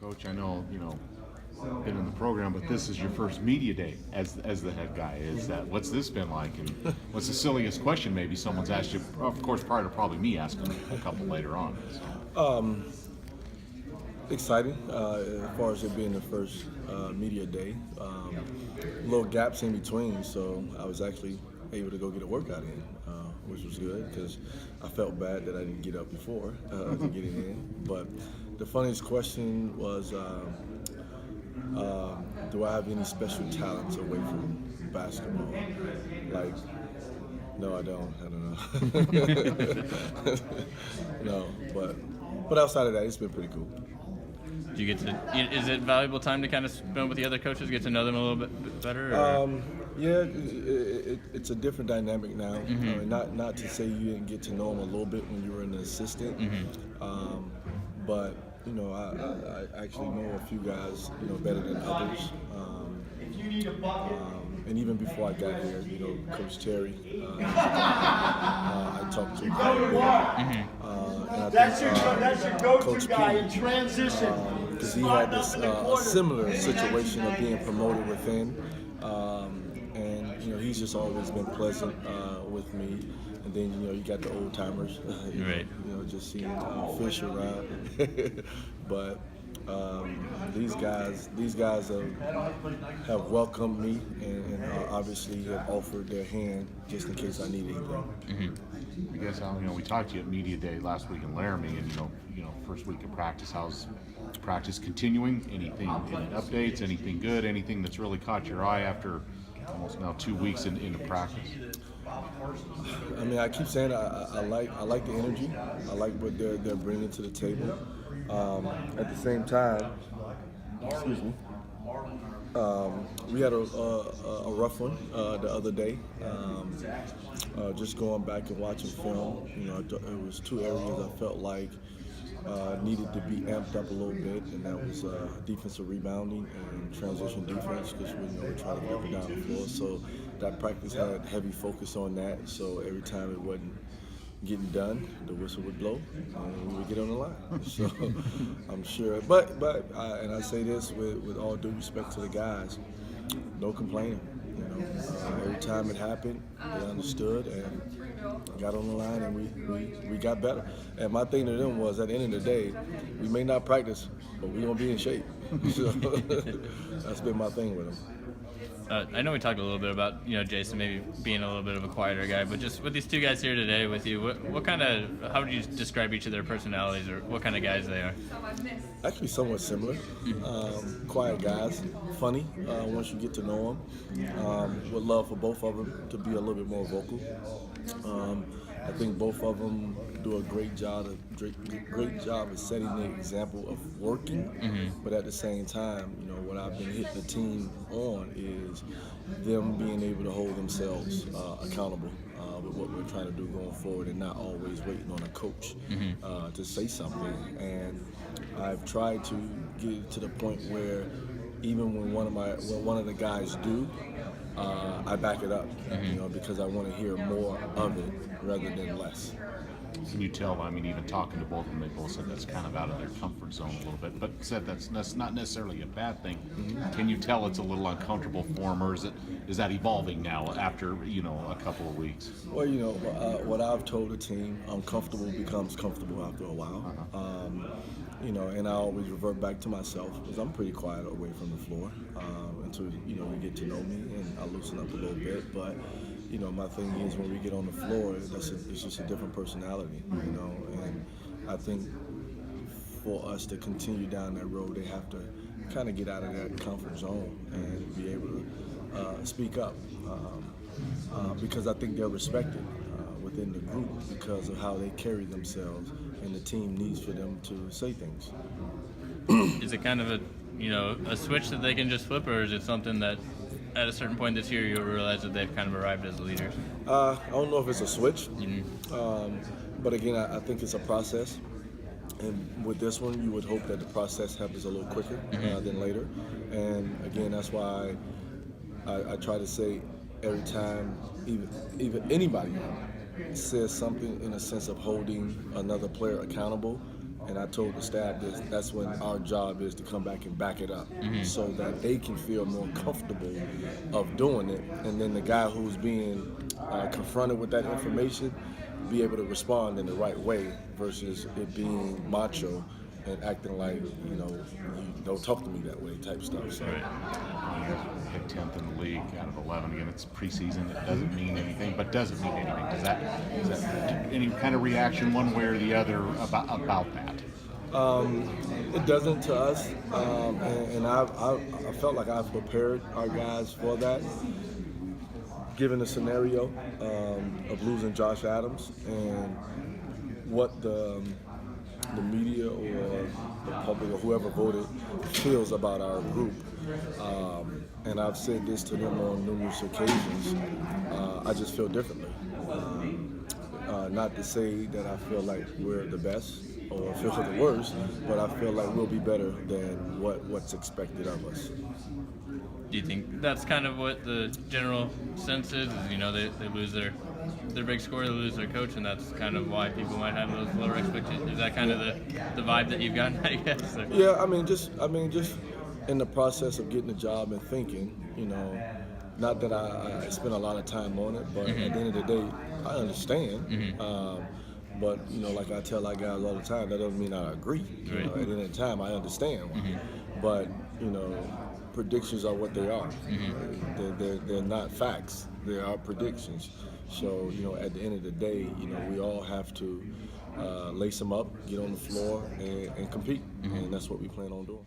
Coach, I know, been in the program, but this is your first media day as the head guy. What's this been like? And what's the silliest question maybe someone's asked you? Of course, prior to probably me asking a couple later on. Exciting as far as it being the first media day. Little gaps in between, so I was actually able to go get a workout in, which was good because I felt bad that I didn't get up before to get it in. But the funniest question was, do I have any special talents away from basketball? Like, no, I don't. I don't know. No, but outside of that, it's been pretty cool. Do you get to? Is it valuable time to kind of spend with the other coaches, get to know them a little bit better? Yeah, it's a different dynamic now. Mm-hmm. I mean, not to say you didn't get to know them a little bit when you were an assistant, but I actually know a few guys better than others. And even before I got here, Coach Terry, I talked to him quite a bit. And I think Coach P, in transition. because he had this a similar situation of being promoted within, and he's just always been pleasant with me. And then you got the old timers, Right. Just seeing Fish around, but. These guys have welcomed me and obviously have offered their hand just in case I need anything. I guess we talked to you at media day last week in Laramie, and first week of practice. How's practice continuing? Any updates? Anything good? Anything that's really caught your eye after almost now 2 weeks into practice? I mean, I keep saying I like the energy. I like what they're bringing to the table. At the same time, excuse me, we had a rough one the other day. Just going back and watching film, it was two areas I felt like needed to be amped up a little bit, and that was defensive rebounding and transition defense, because we're trying to get up and down the floor. So that practice had heavy focus on that. So every time it wasn't getting done, the whistle would blow and we would get on the line. So I'm sure, but and I say this with all due respect to the guys, no complaining. Every time it happened, they understood and got on the line, and we got better. And my thing to them was, at the end of the day, we may not practice, but we're gonna be in shape. So that's been my thing with them. I know we talked a little bit about Jason maybe being a little bit of a quieter guy, but just with these two guys here today with you, how would you describe each of their personalities, or what kind of guys they are? Actually, somewhat similar. Quiet guys, funny once you get to know them. Would love for both of them to be a little bit more vocal. I think both of them do a great job of setting the example of working, but at the same time, what I've been hitting the team on is them being able to hold themselves accountable with what we're trying to do going forward, and not always waiting on a coach to say something. And I've tried to get it to the point where even when one of the guys do, I back it up, because I want to hear more of it rather than less. Can you tell? I mean, even talking to both of them, they both said that's kind of out of their comfort zone a little bit, but said that's not necessarily a bad thing. Can you tell it's a little uncomfortable for them, or is that evolving now after a couple of weeks? Well, what I've told the team, uncomfortable becomes comfortable after a while. And I always revert back to myself, because I'm pretty quiet away from the floor until you get to know me, and I loosen up a little bit. But my thing is, when we get on the floor, it's just a different personality, and I think for us to continue down that road, they have to kind of get out of that comfort zone and be able to speak up, because I think they're respected within the group because of how they carry themselves, and the team needs for them to say things. Is it kind of a switch that they can just flip, or is it something that at a certain point this year you'll realize that they've kind of arrived as leaders? I don't know if it's a switch, but again, I think it's a process. And with this one, you would hope that the process happens a little quicker than later. And again, that's why I try to say every time, even anybody says something in a sense of holding another player accountable, And I told the staff that's when our job is to come back and back it up, so that they can feel more comfortable of doing it. And then the guy who's being confronted with that information be able to respond in the right way versus it being macho and acting like, you know, you don't talk to me that way type stuff. So. You're 10th in the league out of 11. Again, it's preseason. It doesn't mean anything, but does it mean anything? Is that any kind of reaction one way or the other about that? It doesn't to us, and I felt like I've prepared our guys for that. Given the scenario of losing Josh Adams and what the media or the public or whoever voted feels about our group, and I've said this to them on numerous occasions, I just feel differently. Not to say that I feel like we're the best or feel the worst, but I feel like we'll be better than what's expected of us. Do you think that's kind of what the general sense is? You know, they lose their big score, they lose their coach, and that's kind of why people might have those lower expectations. Is that kind of the vibe that you've gotten, I guess? Or? Yeah, I mean, just in the process of getting the job and thinking, you know, not that I spend a lot of time on it, but at the end of the day, I understand. But, you know, like I tell our guys all the time, that doesn't mean I agree. You know, at the end of the time, I understand why. But, you know, predictions are what they are. They're not facts. They are predictions. So, you know, at the end of the day, you know, we all have to lace them up, get on the floor, and compete. And that's what we plan on doing.